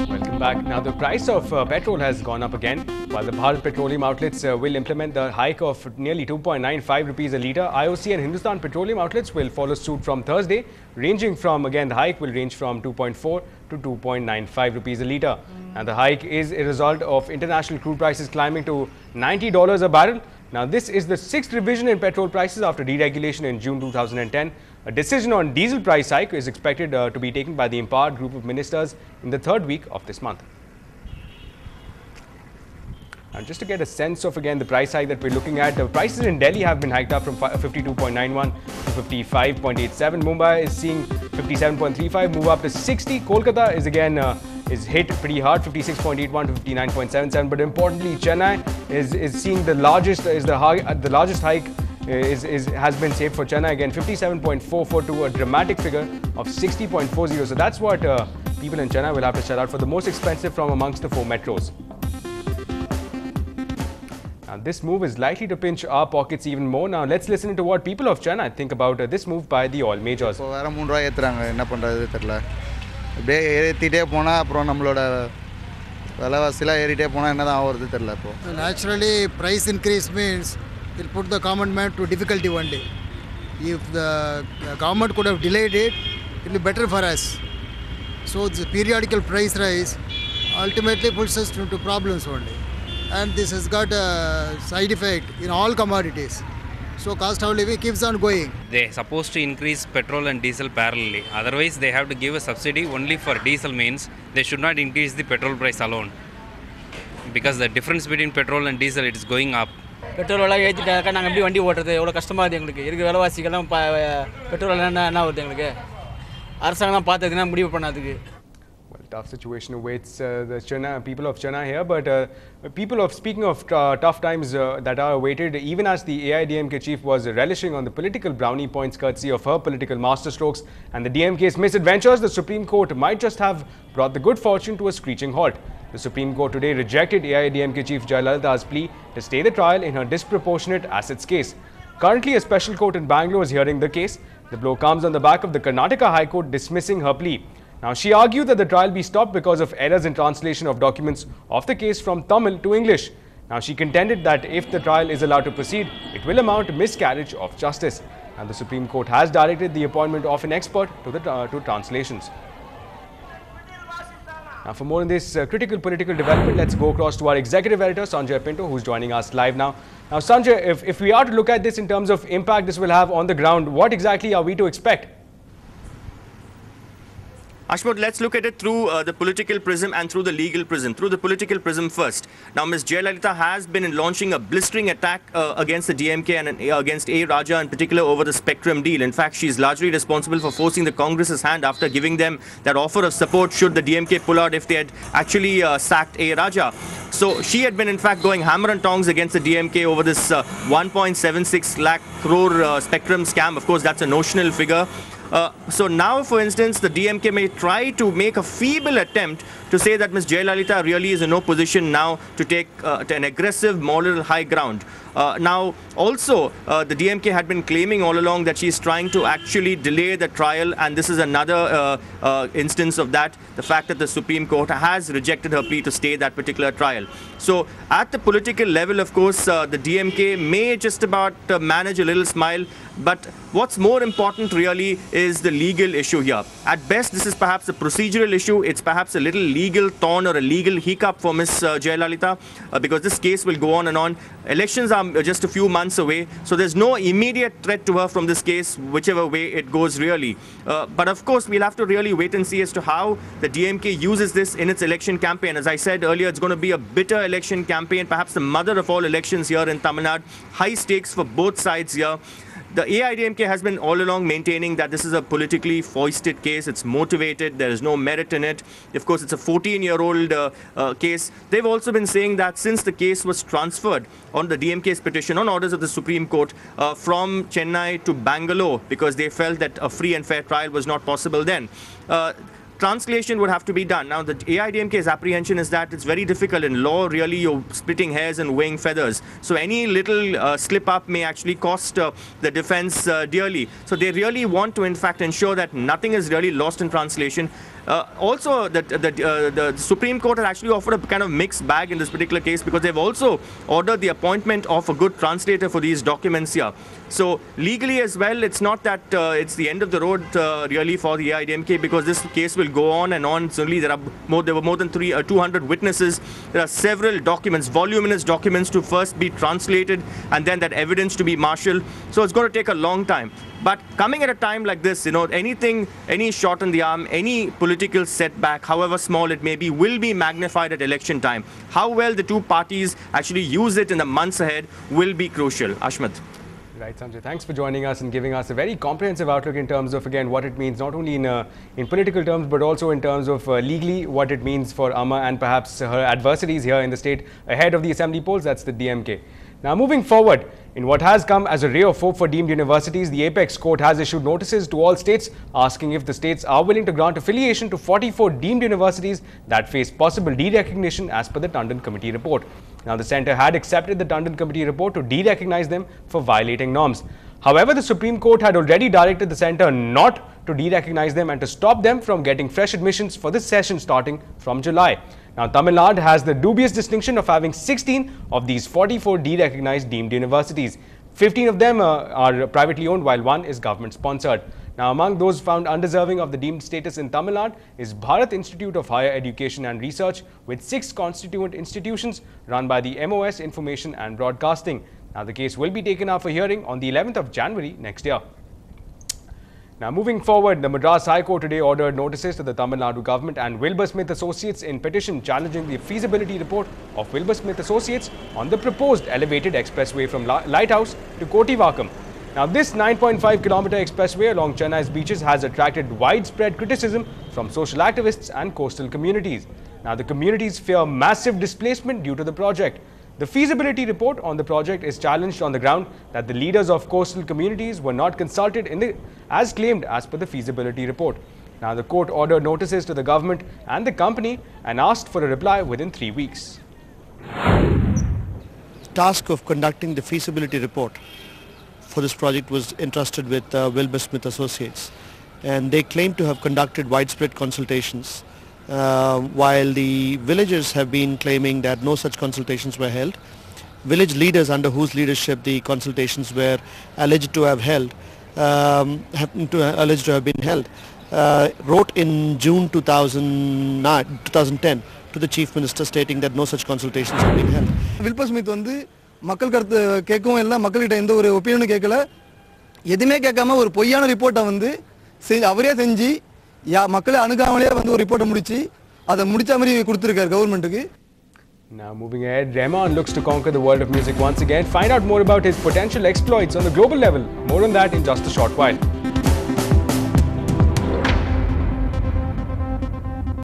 Welcome back. Now, the price of petrol has gone up again. While the Bharat Petroleum outlets will implement the hike of nearly 2.95 rupees a litre, IOC and Hindustan Petroleum outlets will follow suit from Thursday, ranging from, again, the hike will range from 2.4 to 2.95 rupees a litre. And the hike is a result of international crude prices climbing to $90 a barrel. Now, this is the sixth revision in petrol prices after deregulation in June 2010. A decision on diesel price hike is expected to be taken by the empowered group of ministers in the third week of this month. And just to get a sense of, again, the price hike that we're looking at, the prices in Delhi have been hiked up from 52.91 to 55.87. Mumbai is seeing 57.35, move up to 60. Kolkata is again is hit pretty hard, 56.81 to 59.77. But importantly, Chennai is seeing the largest hike has been saved for Chennai, again 57.44 to a dramatic figure of 60.40. So that's what people in Chennai will have to shell out for, the most expensive from amongst the four metros. Now, this move is likely to pinch our pockets even more. Now, let's listen to what people of Chennai think about this move by the oil majors. Naturally, price increase means it will put the common man to difficulty one day. If the government could have delayed it, it will be better for us. So the periodical price rise ultimately puts us into problems one day. And this has got a side effect in all commodities. So cost of living keeps on going. They are supposed to increase petrol and diesel parallelly. Otherwise, they have to give a subsidy only for diesel, means they should not increase the petrol price alone. Because the difference between petrol and diesel, it is going up. Petrol எல்லாம் ஏத்திட்டாக்க நாங்க எப்படி வண்டி ஓட்டுறது, எவ்வளவு கஷ்டமா இருக்கு எங்களுக்கு. இருக்கிற விலைவாசிகள்லாம் பெட்ரோல் என்ன வருது எங்களுக்கு. அரசாங்கம் பார்த்ததுனா முடிவு பண்ணாதுக்கு. Well, tough situation awaits the people of Chennai here, but speaking of tough times that are awaited, even as the AIDMK chief was relishing on the political brownie points courtesy of her political masterstrokes and the DMK's misadventures, the Supreme Court might just have brought the good fortune to a screeching halt. The Supreme Court today rejected AIDMK chief Jayalalitha's plea to stay the trial in her disproportionate assets case. Currently, a special court in Bangalore is hearing the case. The blow comes on the back of the Karnataka High Court dismissing her plea. Now, she argued that the trial be stopped because of errors in translation of documents of the case from Tamil to English. Now, she contended that if the trial is allowed to proceed, it will amount to miscarriage of justice. And the Supreme Court has directed the appointment of an expert to translations. Now, for more on this critical political development, let's go across to our executive editor, Sanjay Pinto, who's joining us live now. Now, Sanjay, if we are to look at this in terms of impact this will have on the ground, what exactly are we to expect? Ashmod, let's look at it through the political prism and through the legal prism. Through the political prism first. Now, Ms. Jayalalitha has been launching a blistering attack against the DMK and against A. Raja in particular over the Spectrum deal. In fact, she is largely responsible for forcing the Congress's hand after giving them that offer of support should the DMK pull out if they had actually sacked A. Raja. So she had been in fact going hammer and tongs against the DMK over this 1.76 lakh crore Spectrum scam. Of course, that's a notional figure. So now, for instance, the DMK may try to make a feeble attempt to say that Ms. Jayalalitha really is in no position now to take an aggressive moral high ground. Now, also, the DMK had been claiming all along that she is trying to actually delay the trial, and this is another instance of that, the fact that the Supreme Court has rejected her plea to stay that particular trial. So, at the political level, of course, the DMK may just about manage a little smile, but what's more important really is the legal issue here. At best, this is perhaps a procedural issue. It's perhaps a little legal thorn or a legal hiccup for Ms. Jayalalitha because this case will go on and on. Elections are just a few months away, so there's no immediate threat to her from this case, whichever way it goes really. But of course, we'll have to really wait and see as to how the DMK uses this in its election campaign. As I said earlier, it's going to be a bitter election campaign, perhaps the mother of all elections here in Tamil Nadu. High stakes for both sides here. The AIDMK has been all along maintaining that this is a politically foisted case. It's motivated. There is no merit in it. Of course, it's a 14-year-old case. They've also been saying that since the case was transferred on the DMK's petition on orders of the Supreme Court from Chennai to Bangalore because they felt that a free and fair trial was not possible then. translation would have to be done. Now, the AIDMK's apprehension is that it's very difficult in law. Really, you're splitting hairs and weighing feathers. So any little slip up may actually cost the defense dearly. So they really want to, in fact, ensure that nothing is really lost in translation. Also, the Supreme Court has actually offered a kind of mixed bag in this particular case, because they've also ordered the appointment of a good translator for these documents here. So legally as well, it's not that it's the end of the road really for the AIDMK, because this case will go on and on. Certainly there were more than 200 witnesses. There are several documents, voluminous documents, to first be translated and then that evidence to be marshaled. So it's going to take a long time. But coming at a time like this, any shot in the arm, any political setback, however small it may be, will be magnified at election time. How well the two parties actually use it in the months ahead will be crucial. Ashmat. Right, Sanjay. Thanks for joining us and giving us a very comprehensive outlook in terms of, again, what it means, not only in political terms, but also in terms of legally what it means for Amma and perhaps her adversaries here in the state ahead of the assembly polls. That's the DMK. Now, moving forward, in what has come as a ray of hope for deemed universities, the Apex Court has issued notices to all states asking if the states are willing to grant affiliation to 44 deemed universities that face possible derecognition as per the Tandon Committee report. Now, the centre had accepted the Tandon Committee report to derecognize them for violating norms. However, the Supreme Court had already directed the centre not to derecognize them and to stop them from getting fresh admissions for this session starting from July. Now, Tamil Nadu has the dubious distinction of having 16 of these 44 derecognized deemed universities. 15 of them are privately owned, while one is government sponsored. Now, among those found undeserving of the deemed status in Tamil Nadu is Bharat Institute of Higher Education and Research, with 6 constituent institutions run by the MOS Information and Broadcasting. Now, the case will be taken up for hearing on the 11th of January next year. Now, moving forward, the Madras High Court today ordered notices to the Tamil Nadu government and Wilbur Smith Associates in petition challenging the feasibility report of Wilbur Smith Associates on the proposed elevated expressway from Lighthouse to Kotivakkam. Now, this 9.5-kilometer expressway along Chennai's beaches has attracted widespread criticism from social activists and coastal communities. Now, the communities fear massive displacement due to the project. The feasibility report on the project is challenged on the ground that the leaders of coastal communities were not consulted as claimed as per the feasibility report. Now, the court ordered notices to the government and the company and asked for a reply within 3 weeks. Task of conducting the feasibility report for this project was entrusted with Wilbur Smith Associates, and they claim to have conducted widespread consultations. While the villagers have been claiming that no such consultations were held, village leaders under whose leadership the consultations were alleged to have been held, wrote in June 2010 to the Chief Minister stating that no such consultations have been held. Wilbur Smith வந்து மக்கள் கருத்து கேட்கவும் இல்லை, மக்கள்கிட்ட எந்த ஒரு ஒப்பீனியனும் கேட்கல, எதுவுமே கேட்காம ஒரு பொய்யான ரிப்போர்ட்டை வந்து அவரே செஞ்சு மக்களை அணுகாமலே வந்து ஒரு ரிப்போர்ட்டை முடிச்சு அதை முடிச்ச மாதிரி கொடுத்துருக்காரு கவர்மெண்ட்டுக்கு. Now, moving ahead, Rahman looks to conquer the world of music once again. Find out more about his potential exploits on the global level. More on that in just a short while.